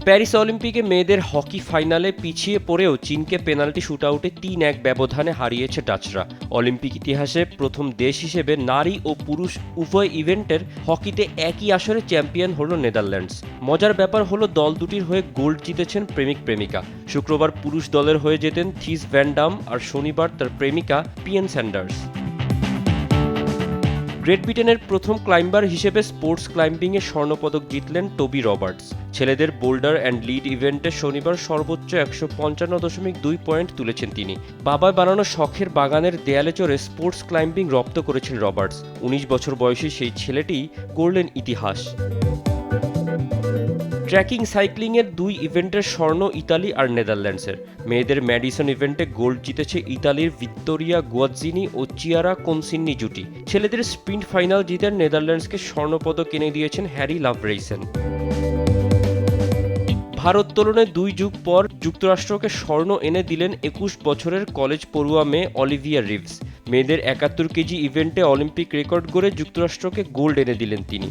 Paris অলিম্পিকে মেয়েদের hockey ফাইনালে পিছিয়ে পড়েও চীনকে পেনাল্টি শুটআউটে ৩-১ ব্যবধানে হারিয়েছে ডাচরা। অলিম্পিক ইতিহাসে প্রথম দেশ হিসেবে নারী ও পুরুষ উভয় ইভেন্টের হকিতে একই আসরে চ্যাম্পিয়ন হলো নেদারল্যান্ডস। মজার ব্যাপার হলো দল দুটির হয়ে গোল্ড জিতেছেন প্রেমিক প্রেমিকা। শুক্রবার পুরুষ দলের হয়ে যেতেন থিস ভ্যান ডাম আর শনিবার তার প্রেমিকা পিয়েন স্যান্ডার্স। গ্রেট ব্রিটেনের প্রথম ক্লাইম্বার হিসেবে স্পোর্টস ক্লাইম্বিংয়ে স্বর্ণপদক জিতলেন টবি রবার্টস। ছেলেদের বোল্ডার অ্যান্ড লিড ইভেন্টে শনিবার সর্বোচ্চ ১৫৫.২ পয়েন্ট তুলেছেন তিনি। বাবার বানানো শখের বাগানের দেয়ালে চড়ে স্পোর্টস ক্লাইম্বিং রপ্ত করেছেন রবার্টস। ১৯ বছর বয়সী সেই ছেলেটিই গড়লেন ইতিহাস। ট্র্যাকিং সাইক্লিংয়ের দুই ইভেন্টের স্বর্ণ ইতালি আর নেদারল্যান্ডসের। মেয়েদের ম্যাডিসন ইভেন্টে গোল্ড জিতেছে ইতালির ভিত্তোরিয়া গুয়াজ্জিনি ও চিয়ারা কনসিন্নি জুটি। ছেলেদের স্প্রিন্ট ফাইনাল জিতে নেদারল্যান্ডসকে স্বর্ণপদক এনে দিয়েছেন হ্যারি লাভরেইসেন। ভারোত্তোলনে ২ যুগ পর যুক্তরাষ্ট্রকে স্বর্ণ এনে দিলেন ২১ বছরের কলেজ পড়ুয়া মেয়ে অলিভিয়া রিভস। মেয়েদের ৭১ কেজি ইভেন্টে অলিম্পিক রেকর্ড গড়ে যুক্তরাষ্ট্রকে গোল্ড এনে দিলেন তিনি।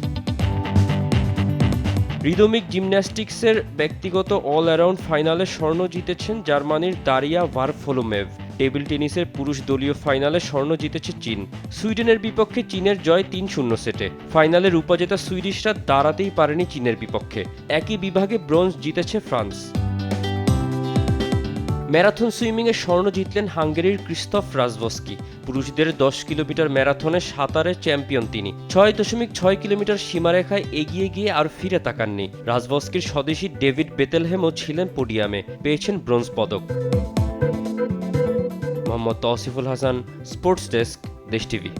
রিদমিক জিমন্যাস্টিক্সের ব্যক্তিগত অল অ্যারাউন্ড ফাইনালে স্বর্ণ জিতেছেন জার্মানির দারিয়া ভারফোলোমেভ। টেবিল টেনিসের পুরুষ দলীয় ফাইনালে স্বর্ণ জিতেছে চীন। সুইডেনের বিপক্ষে চীনের জয় ৩-০ সেটে। ফাইনালে রূপা জেতা সুইডিশরা দাঁড়াতেই পারেনি চীনের বিপক্ষে। একই বিভাগে ব্রোঞ্জ জিতেছে ফ্রান্স। ম্যারাথন সুইমিংয়ে স্বর্ণ জিতলেন হাঙ্গেরির ক্রিস্তফ রাজভস্কি। পুরুষদের ১০ কিলোমিটার ম্যারাথনে সাঁতারে চ্যাম্পিয়ন তিনি। ৬.৬ কিলোমিটার সীমারেখায় এগিয়ে গিয়ে আর ফিরে তাকাননি। রাজভস্কির স্বদেশী ডেভিড বেতেলহেমও ছিলেন পোডিয়ামে, পেয়েছেন ব্রোঞ্জ পদক। মোহাম্মদ তৌসিফুল হাসান, স্পোর্টস ডেস্ক, দেশ টিভি।